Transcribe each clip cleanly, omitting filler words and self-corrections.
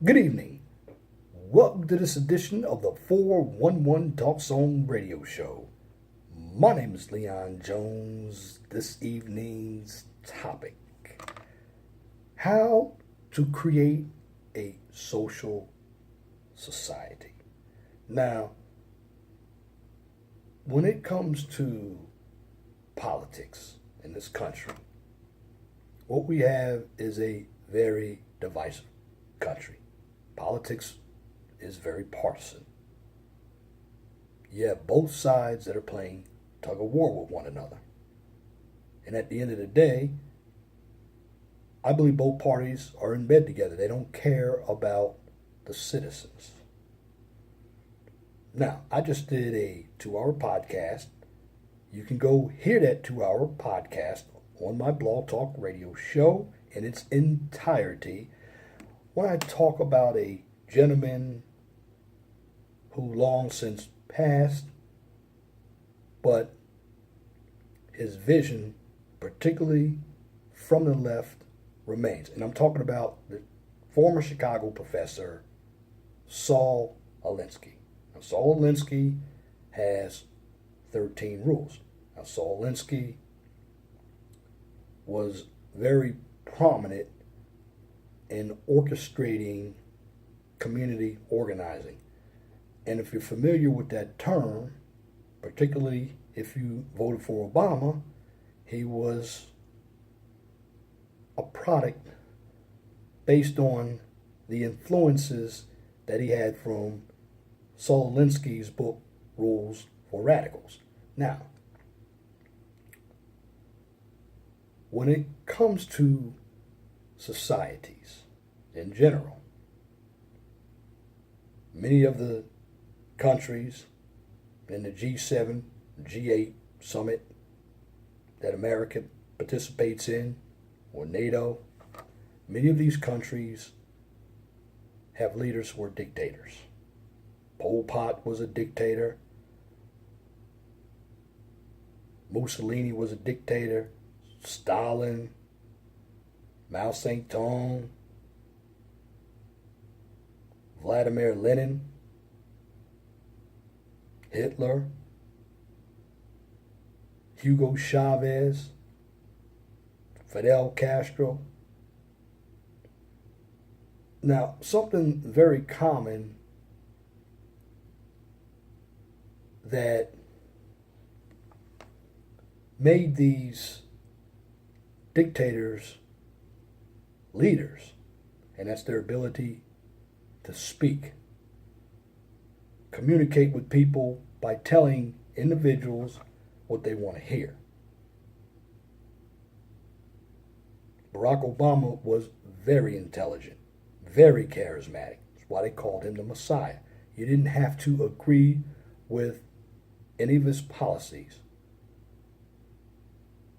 Good evening. Welcome to this edition of the 411 Talk Song Radio Show. My name is Leon Jones. This evening's topic: how to create a social society. Now, when it comes to politics in this country, what we have is a very divisive country. Politics is very partisan. You have both sides that are playing tug of war with one another. And at the end of the day, I believe both parties are in bed together. They don't care about the citizens. Now, I just did a 2-hour podcast. You can go hear that 2-hour podcast on my Blog Talk Radio show in its entirety, when I talk about a gentleman who long since passed, but his vision, particularly from the left, remains. And I'm talking about the former Chicago professor, Saul Alinsky. Now, Saul Alinsky has 13 rules. Now, Saul Alinsky was very prominent in orchestrating community organizing. And if you're familiar with that term, particularly if you voted for Obama, he was a product based on the influences that he had from Saul Alinsky's book, Rules for Radicals. Now, when it comes to societies in general, many of the countries in the G7, G8 summit that America participates in, or NATO, many of these countries have leaders who are dictators. Pol Pot was a dictator. Mussolini was a dictator. Stalin, Mao Zedong, Vladimir Lenin, Hitler, Hugo Chavez, Fidel Castro. Now, something very common that made these dictators leaders, and that's their ability to speak, communicate with people by telling individuals what they want to hear. Barack Obama was very intelligent, very charismatic. That's why they called him the Messiah. You didn't have to agree with any of his policies.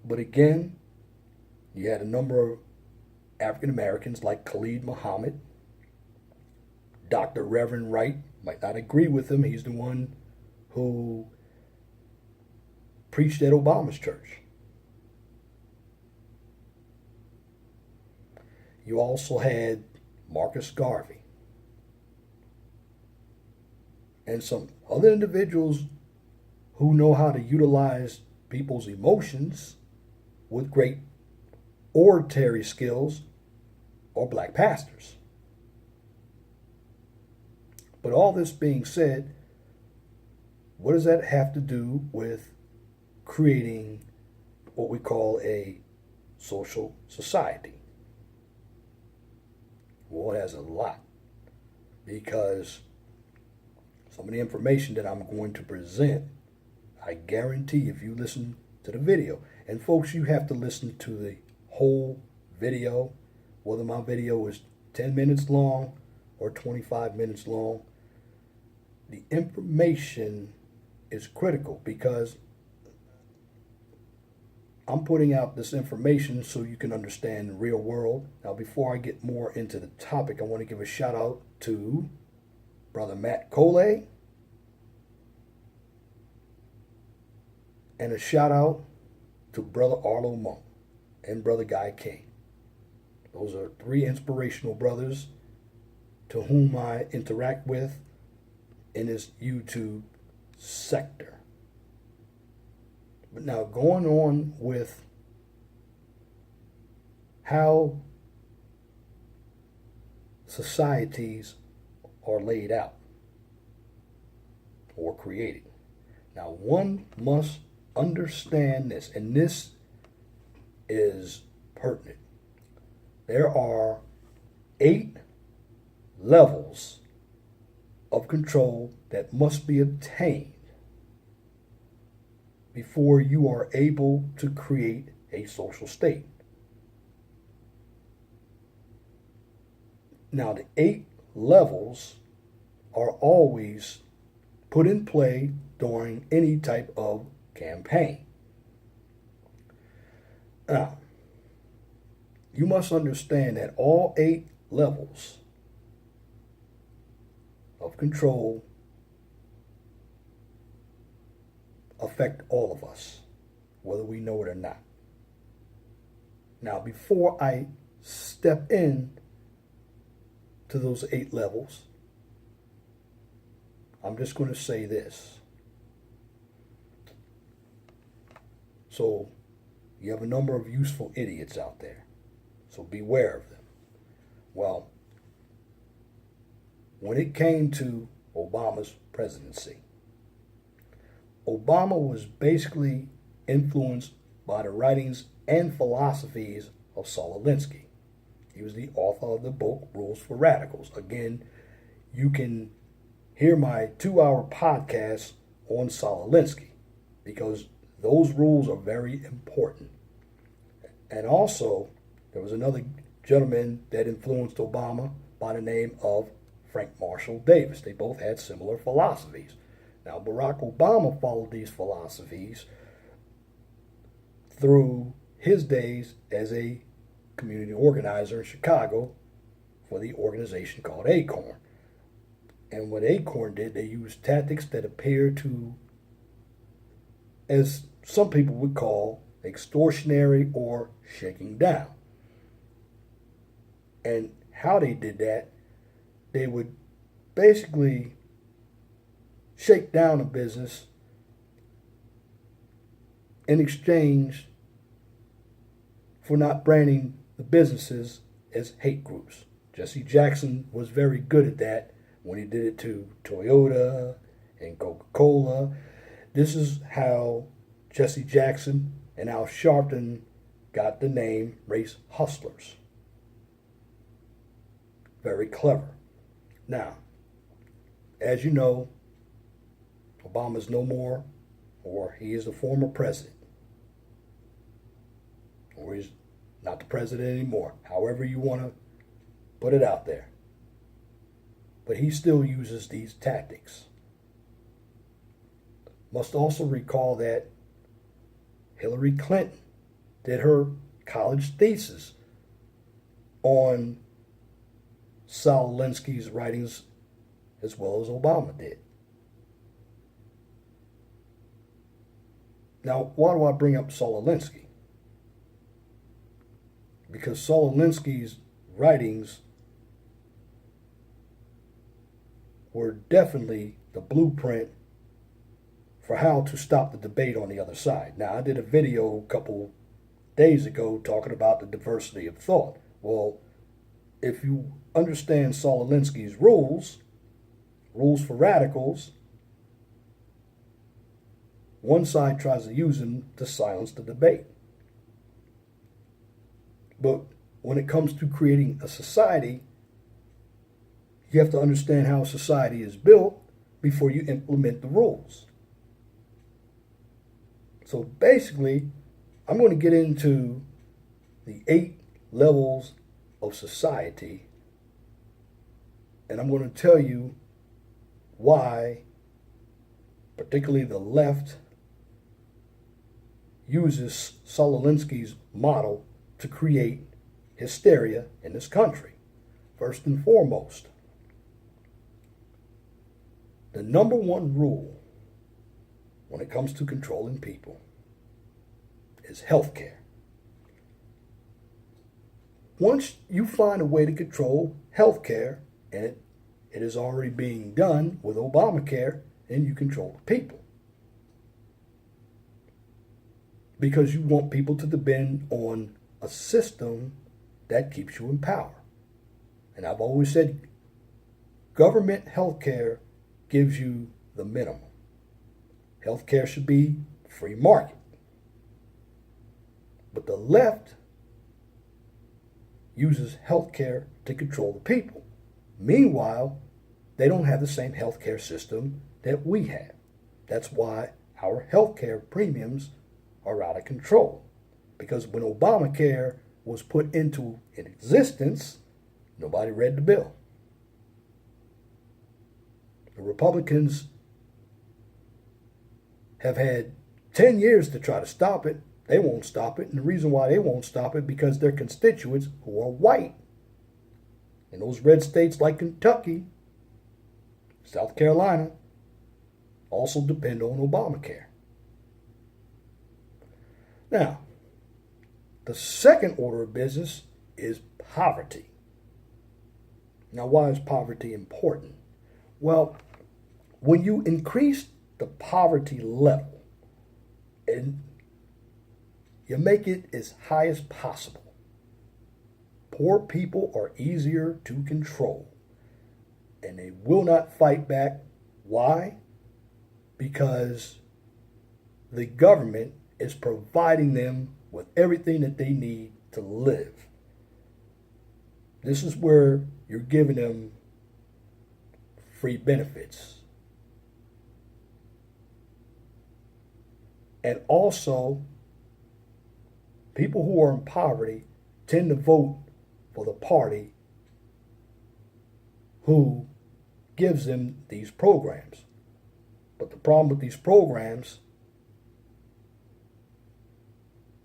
But again, you had a number of African Americans like Khalid Muhammad. Dr. Reverend Wright might not agree with him. He's the one who preached at Obama's church. You also had Marcus Garvey and some other individuals who know how to utilize people's emotions with great oratory skills, or black pastors. But all this being said, what does that have to do with creating what we call a social society? Well, it has a lot, because some of the information that I'm going to present, I guarantee if you listen to the video, and folks, you have to listen to the whole video, whether my video is 10 minutes long or 25 minutes long. The information is critical, because I'm putting out this information so you can understand the real world. Now, before I get more into the topic, I want to give a shout out to Brother Matt Coley, and a shout out to Brother Arlo Monk and Brother Guy King. Those are three inspirational brothers to whom I interact with in this YouTube sector. But now going on with how societies are laid out or created. Now one must understand this, and this is pertinent. There are 8 levels of control that must be obtained before you are able to create a social state. Now, the 8 levels are always put in play during any type of campaign. Now, you must understand that all 8 levels of control affect all of us, whether we know it or not. Now, before I step in to those 8 levels, I'm just going to say this. So, you have a number of useful idiots out there, so beware of them. Well, when it came to Obama's presidency, Obama was basically influenced by the writings and philosophies of Saul Alinsky. He was the author of the book Rules for Radicals. Again, you can hear my 2-hour podcast on Saul Alinsky because those rules are very important. And also, there was another gentleman that influenced Obama by the name of Frank Marshall Davis. They both had similar philosophies. Now, Barack Obama followed these philosophies through his days as a community organizer in Chicago for the organization called ACORN. And what ACORN did, they used tactics that appear to, as some people would call, extortionary or shaking down. And how they did that, they would basically shake down a business in exchange for not branding the businesses as hate groups. Jesse Jackson was very good at that when he did it to Toyota and Coca-Cola. This is how Jesse Jackson and Al Sharpton got the name Race Hustlers. Very clever. Now, as you know, Obama's no more, or he is the former president, or he's not the president anymore, however you want to put it out there. But he still uses these tactics. Must also recall that Hillary Clinton did her college thesis on Saul Alinsky's writings as well as Obama did. Now, why do I bring up Saul Alinsky? Because Saul Alinsky's writings were definitely the blueprint for how to stop the debate on the other side. Now, I did a video a couple days ago talking about the diversity of thought. Well, if you understand Saul Alinsky's rules for radicals, one side tries to use them to silence the debate. But when it comes to creating a society, you have to understand how a society is built before you implement the rules. So basically, I'm going to get into the 8 levels of society, and I'm going to tell you why, particularly the left, uses Saul Alinsky's model to create hysteria in this country. First and foremost, the number one rule when it comes to controlling people is healthcare. Once you find a way to control healthcare And it is already being done with Obamacare, and you control the people. Because you want people to depend on a system that keeps you in power. And I've always said government health care gives you the minimum. Health care should be free market. But the left uses health care to control the people. Meanwhile, they don't have the same health care system that we have. That's why our health care premiums are out of control. Because when Obamacare was put into existence, nobody read the bill. The Republicans have had 10 years to try to stop it. They won't stop it. And the reason why they won't stop it because their constituents who are white in those red states like Kentucky, South Carolina, also depend on Obamacare. Now, the second order of business is poverty. Now, why is poverty important? Well, when you increase the poverty level and you make it as high as possible, poor people are easier to control and they will not fight back. Why? Because the government is providing them with everything that they need to live. This is where you're giving them free benefits. And also, people who are in poverty tend to vote for the party who gives them these programs. But the problem with these programs,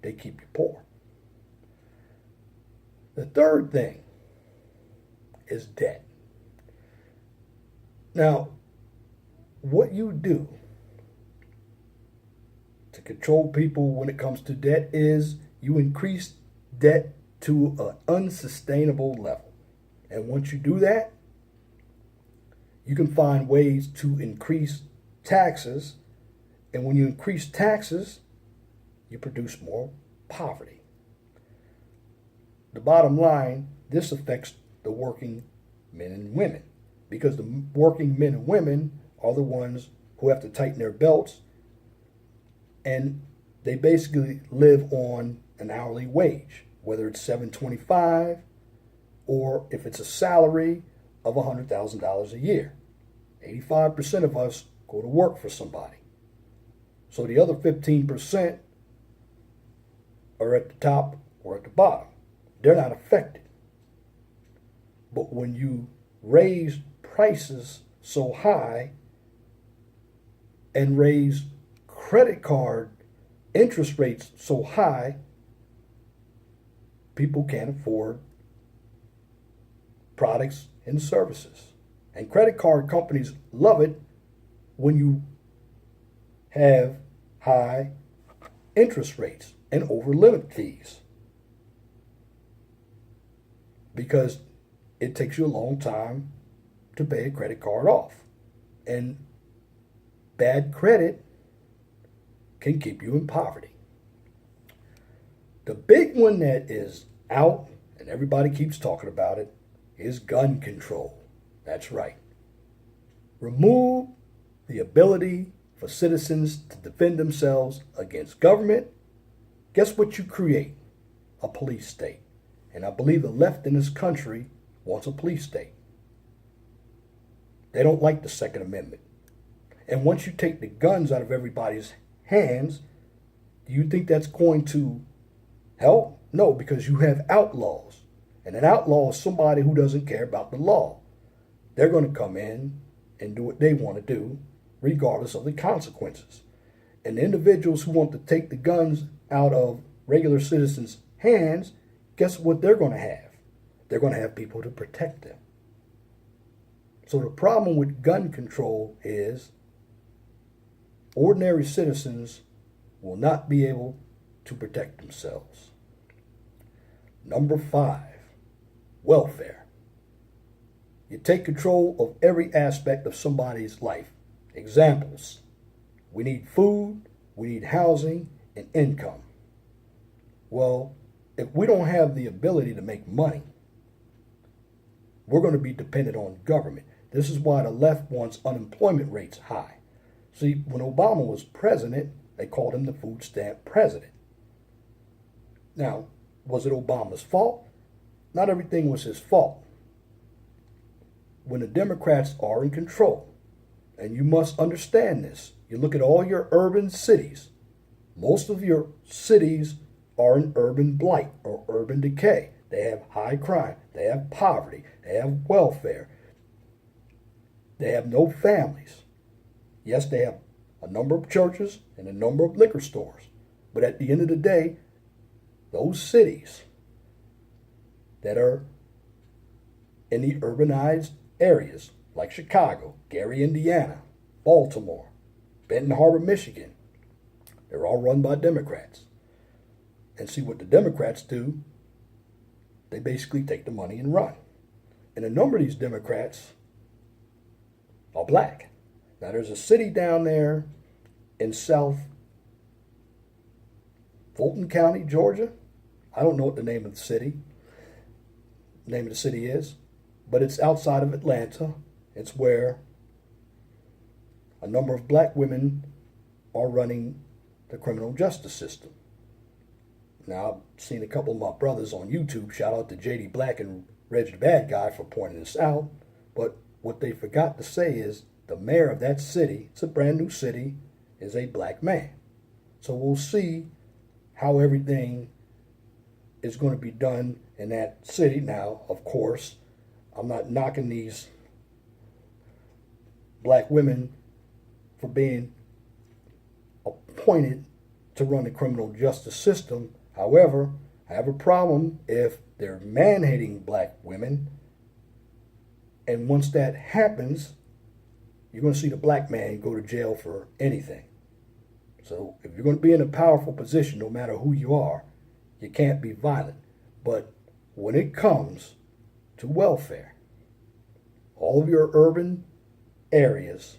they keep you poor. The third thing is debt. Now, what you do to control people when it comes to debt is you increase debt to an unsustainable level. And once you do that, you can find ways to increase taxes. And when you increase taxes, you produce more poverty. The bottom line, this affects the working men and women because the working men and women are the ones who have to tighten their belts, and they basically live on an hourly wage, whether it's $7.25 or if it's a salary of $100,000 a year. 85% of us go to work for somebody. So the other 15% are at the top or at the bottom. They're not affected. But when you raise prices so high and raise credit card interest rates so high, people can't afford products and services. And credit card companies love it when you have high interest rates and over limit fees, because it takes you a long time to pay a credit card off. And bad credit can keep you in poverty. The big one that is out, and everybody keeps talking about it, is gun control. That's right. Remove the ability for citizens to defend themselves against government. Guess what you create? A police state. And I believe the left in this country wants a police state. They don't like the Second Amendment. And once you take the guns out of everybody's hands, do you think that's going to help? No, because you have outlaws. And an outlaw is somebody who doesn't care about the law. They're going to come in and do what they want to do, regardless of the consequences. And the individuals who want to take the guns out of regular citizens' hands, guess what they're going to have? They're going to have people to protect them. So the problem with gun control is ordinary citizens will not be able to protect themselves. Number 5, welfare. You take control of every aspect of somebody's life. Examples: we need food, we need housing, and income. Well, if we don't have the ability to make money, we're going to be dependent on government. This is why the left wants unemployment rates high. See, when Obama was president, they called him the food stamp president. Now, was it Obama's fault? Not everything was his fault. When the Democrats are in control, and you must understand this, you look at all your urban cities, most of your cities are in urban blight or urban decay. They have high crime, they have poverty, they have welfare, they have no families. Yes, they have a number of churches and a number of liquor stores, but at the end of the day, those cities that are in the urbanized areas like Chicago, Gary, Indiana, Baltimore, Benton Harbor, Michigan, they're all run by Democrats. And see what the Democrats do, they basically take the money and run. And a number of these Democrats are black. Now there's a city down there in South Fulton County, Georgia. I don't know what the name of the city is, but it's outside of Atlanta. It's where a number of black women are running the criminal justice system. Now, I've seen a couple of my brothers on YouTube, shout out to JD Black and Reg the Bad Guy for pointing this out, but what they forgot to say is the mayor of that city, it's a brand new city, is a black man. So we'll see how everything is going to be done in that city. Now, of course, I'm not knocking these black women for being appointed to run the criminal justice system. However, I have a problem if they're man-hating black women. And once that happens, you're going to see the black man go to jail for anything. So if you're going to be in a powerful position, no matter who you are, you can't be violent. But when it comes to welfare, all of your urban areas,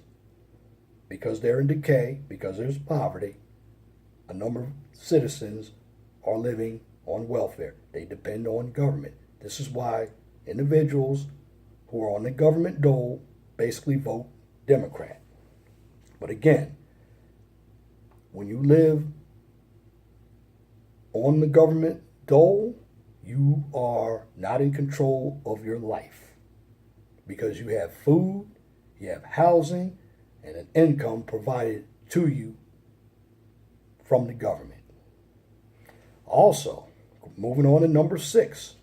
because they're in decay, because there's poverty, a number of citizens are living on welfare. They depend on government. This is why individuals who are on the government dole basically vote Democrat. But again, when you live on the government dole, you are not in control of your life because you have food, you have housing, and an income provided to you from the government. Also, moving on to number 6,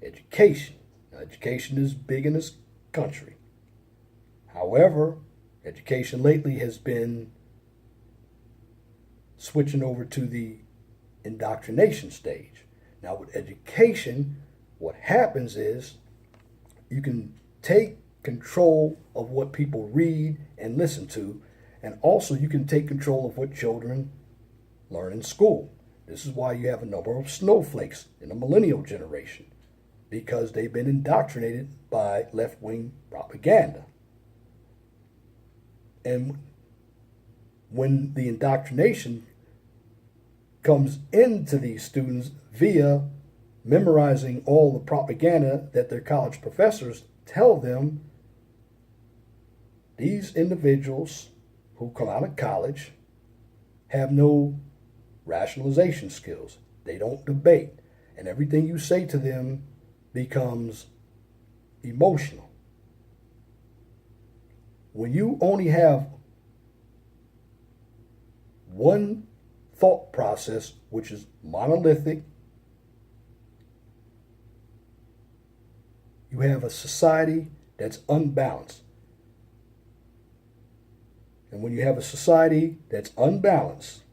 education. Now, education is big in this country. However, education lately has been switching over to the indoctrination stage. Now, with education, what happens is you can take control of what people read and listen to, and also you can take control of what children learn in school. This is why you have a number of snowflakes in the millennial generation, because they've been indoctrinated by left-wing propaganda. And when the indoctrination comes into these students via memorizing all the propaganda that their college professors tell them, these individuals who come out of college have no rationalization skills. They don't debate. And everything you say to them becomes emotional. When you only have one thought process, which is monolithic, you have a society that's unbalanced. And when you have a society that's unbalanced,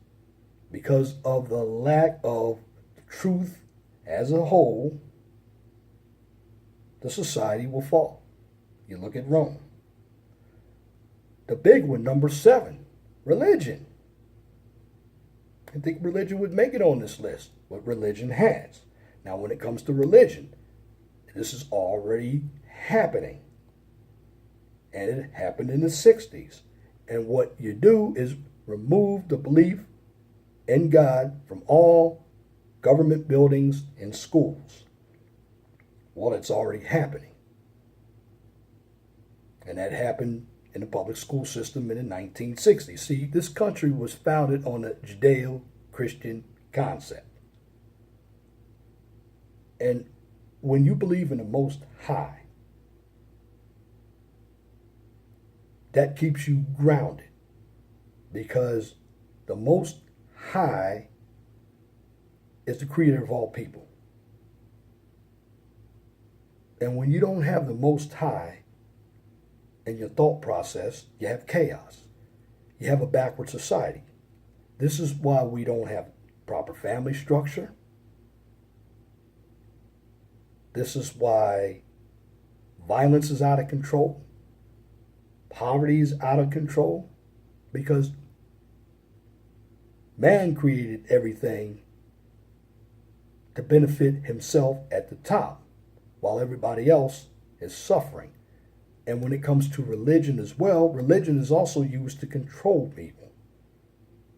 because of the lack of truth as a whole, the society will fall. You look at Rome. The big one, number 7, religion. I think religion would make it on this list, but religion has. Now, when it comes to religion, this is already happening. and it happened in the 60s. And what you do is remove the belief in God from all government buildings and schools. Well, it's already happening. And that happened in the public school system in the 1960s. See, this country was founded on a Judeo-Christian concept. And when you believe in the Most High, that keeps you grounded, because the Most High is the creator of all people. And when you don't have the Most High in your thought process, you have chaos. You have a backward society. This is why we don't have proper family structure. This is why violence is out of control. Poverty is out of control, because man created everything to benefit himself at the top, while everybody else is suffering. And when it comes to religion as well, religion is also used to control people.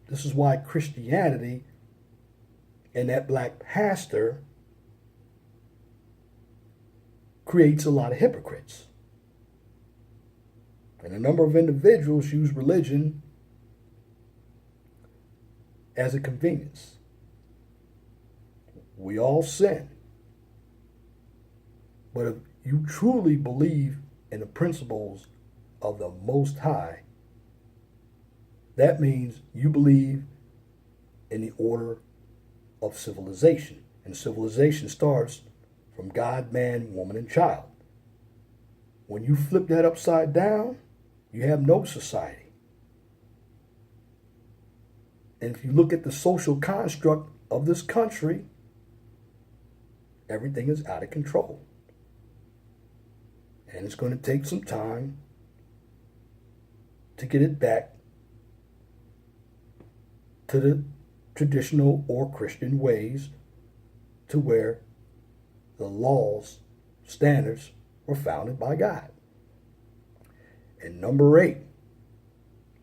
This is why Christianity and that black pastor creates a lot of hypocrites. And a number of individuals use religion as a convenience. We all sin. But if you truly believe in the principles of the Most High, that means you believe in the order of civilization. And civilization starts from God, man, woman, and child. When you flip that upside down, you have no society. And if you look at the social construct of this country, everything is out of control. And it's going to take some time to get it back to the traditional or Christian ways, to where the laws, standards were founded by God. And number 8,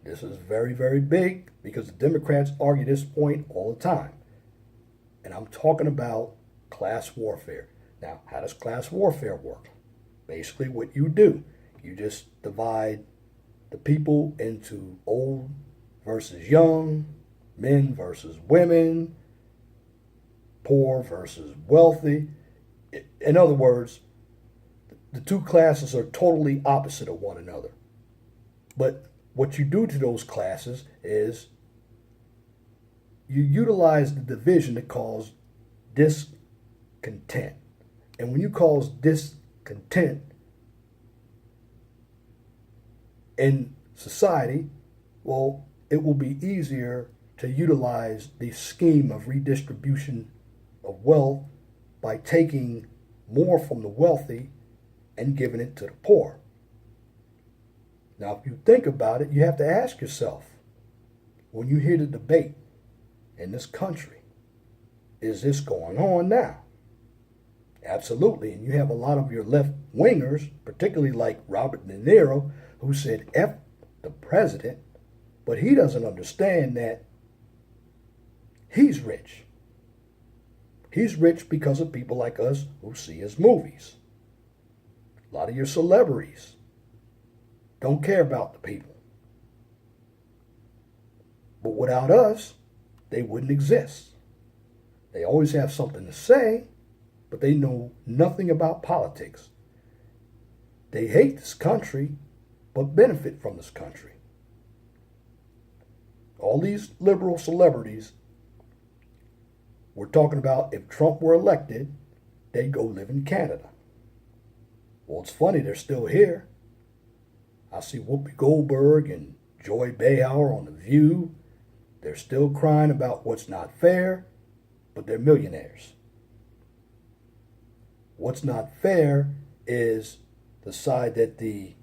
this is very, very big, because the Democrats argue this point all the time. And I'm talking about class warfare. Now, how does class warfare work? Basically, what you do, you just divide the people into old versus young, men versus women, poor versus wealthy. In other words, the two classes are totally opposite of one another. But what you do to those classes is you utilize the division to cause discontent. And when you cause discontent in society, well, it will be easier to utilize the scheme of redistribution of wealth by taking more from the wealthy and giving it to the poor. Now, if you think about it, you have to ask yourself, when you hear the debate in this country, is this going on now? Absolutely. And you have a lot of your left-wingers, particularly like Robert De Niro, who said F the president, but he doesn't understand that he's rich. He's rich because of people like us who see his movies. A lot of your celebrities don't care about the people. But without us, they wouldn't exist. They always have something to say, but they know nothing about politics. They hate this country, but benefit from this country. All these liberal celebrities, we're talking about, if Trump were elected, they'd go live in Canada. Well, it's funny, they're still here. I see Whoopi Goldberg and Joy Behar on The View. They're still crying about what's not fair, but they're millionaires. What's not fair is the side that the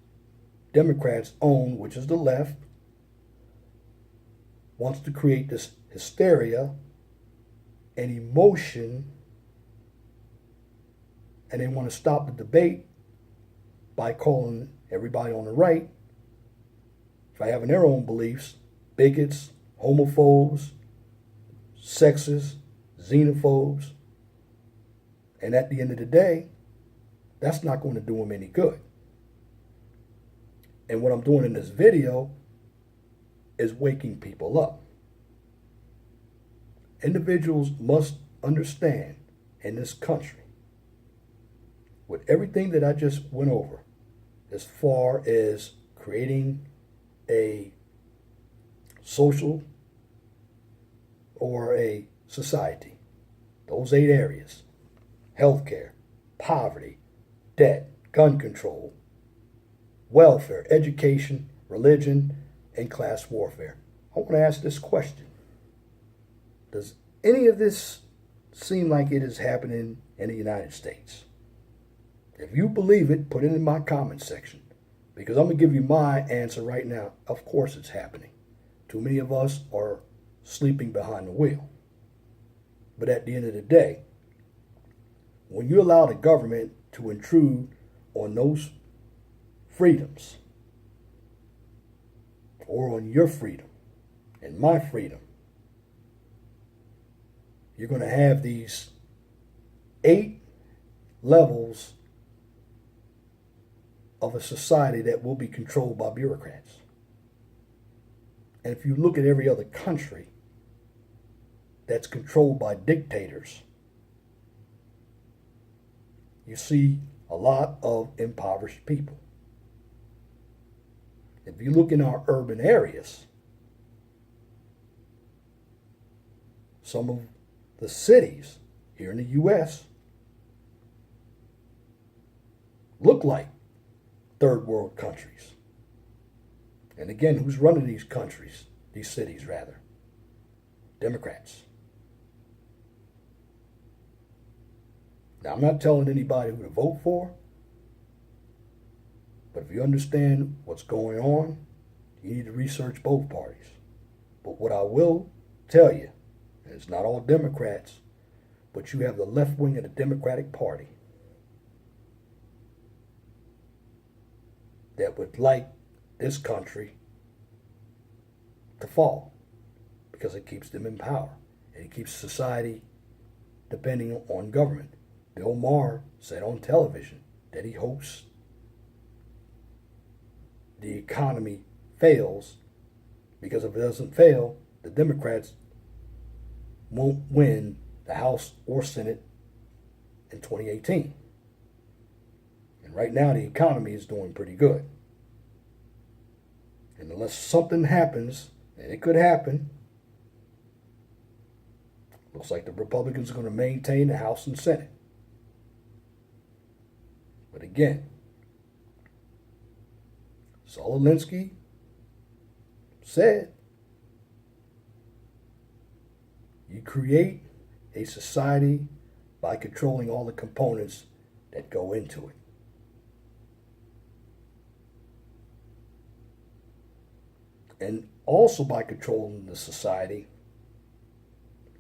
Democrats own, which is the left, wants to create this hysteria and emotion, and they want to stop the debate by calling everybody on the right, for having their own beliefs, bigots, homophobes, sexists, xenophobes. And at the end of the day, that's not going to do them any good. And what I'm doing in this video is waking people up. Individuals must understand in this country, with everything that I just went over, as far as creating a social or a society, those 8 areas: healthcare, poverty, debt, gun control, welfare, education, religion, and class warfare. I want to ask this question. Does any of this seem like it is happening in the United States? If you believe it, put it in my comment section, because I'm going to give you my answer right now. Of course it's happening. Too many of us are sleeping behind the wheel. But at the end of the day, when you allow the government to intrude on those freedoms, or on your freedom and my freedom, you're going to have these 8 levels of a society that will be controlled by bureaucrats. And if you look at every other country that's controlled by dictators, you see a lot of impoverished people. If you look in our urban areas, some of the cities here in the U.S. look like third world countries. And again, who's running these countries, these cities rather? Democrats. Now, I'm not telling anybody who to vote for, but if you understand what's going on, you need to research both parties. But what I will tell you, and it's not all Democrats, but you have the left wing of the Democratic Party that would like this country to fall, because it keeps them in power and it keeps society depending on government. Bill Maher said on television that he hopes the economy fails, because if it doesn't fail, the Democrats won't win the House or Senate in 2018. And right now the economy is doing pretty good. And unless something happens, and it could happen, looks like the Republicans are going to maintain the House and Senate. But again, Saul Alinsky said, you create a society by controlling all the components that go into it. And also by controlling the society,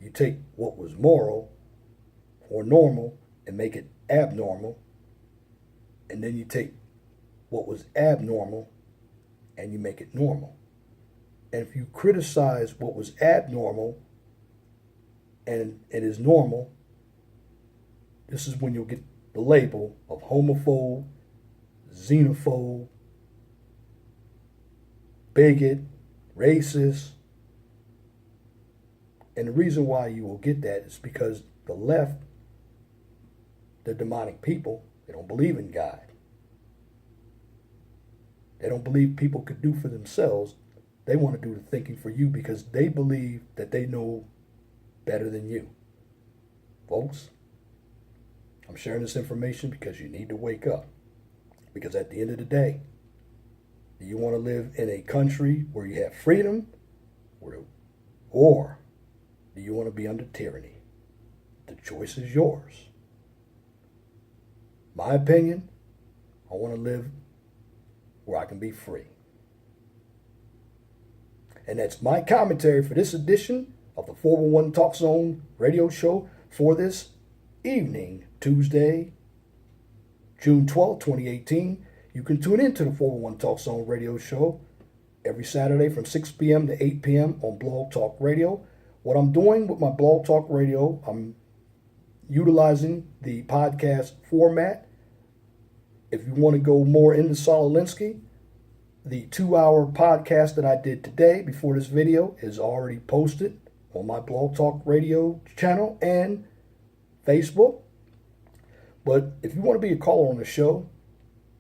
you take what was moral or normal and make it abnormal. And then you take what was abnormal and you make it normal. And if you criticize what was abnormal and it is normal, this is when you'll get the label of homophobe, xenophobe, bigot, racist. And the reason why you will get that is because the left, the demonic people, they don't believe in God. They don't believe people could do for themselves. They want to do the thinking for you because they believe that they know better than you. Folks, I'm sharing this information because you need to wake up. Because at the end of the day, do you want to live in a country where you have freedom, or do you want to be under tyranny? The choice is yours. My opinion, I want to live where I can be free. And that's my commentary for this edition of the 411 Talk Zone radio show for this evening, Tuesday, June 12, 2018. You can tune into the 401 Talk Zone radio show every Saturday from 6 p.m. to 8 p.m. on Blog Talk Radio. What I'm doing with my Blog Talk Radio, I'm utilizing the podcast format. If you want to go more into Saul Alinsky, the 2-hour podcast that I did today before this video is already posted on my Blog Talk Radio channel and Facebook. But if you want to be a caller on the show,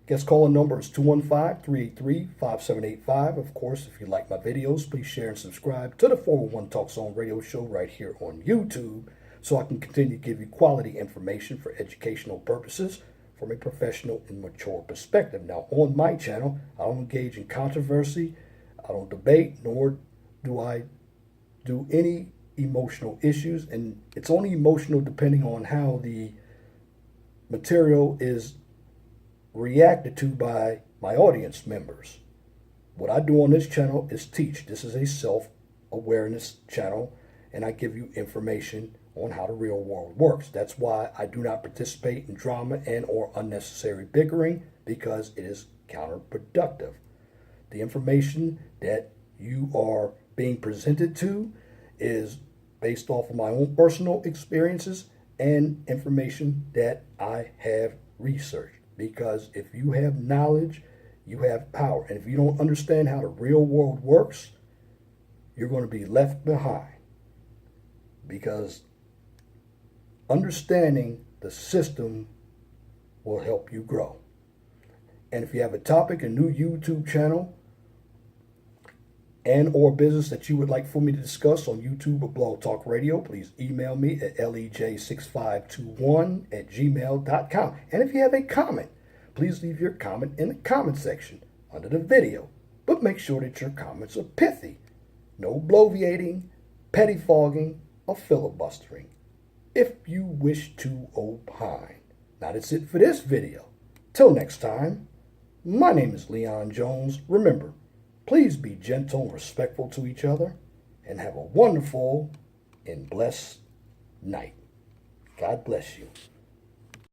guest calling number is 215-383-5785. Of course, if you like my videos, please share and subscribe to the 401 Talk Zone radio show right here on YouTube so I can continue to give you quality information for educational purposes from a professional and mature perspective. Now, on my channel, I don't engage in controversy, I don't debate, nor do I do any emotional issues, and it's only emotional depending on how the material is reacted to by my audience members. What I do on this channel is teach. This is a self-awareness channel, and I give you information on how the real world works. That's why I do not participate in drama and or unnecessary bickering, because it is counterproductive. The information that you are being presented to is based off of my own personal experiences and information that I have researched. Because if you have knowledge, you have power. And if you don't understand how the real world works, you're going to be left behind. Because understanding the system will help you grow. And if you have a topic, a new YouTube channel, and or business that you would like for me to discuss on YouTube or Blog Talk Radio, please email me at lej6521@gmail.com. And if you have a comment, please leave your comment in the comment section under the video. But make sure that your comments are pithy. No bloviating, pettifogging, or filibustering. If you wish to opine. Now that's it for this video. Till next time, my name is Leon Jones. Remember, please be gentle and respectful to each other, and have a wonderful and blessed night. God bless you.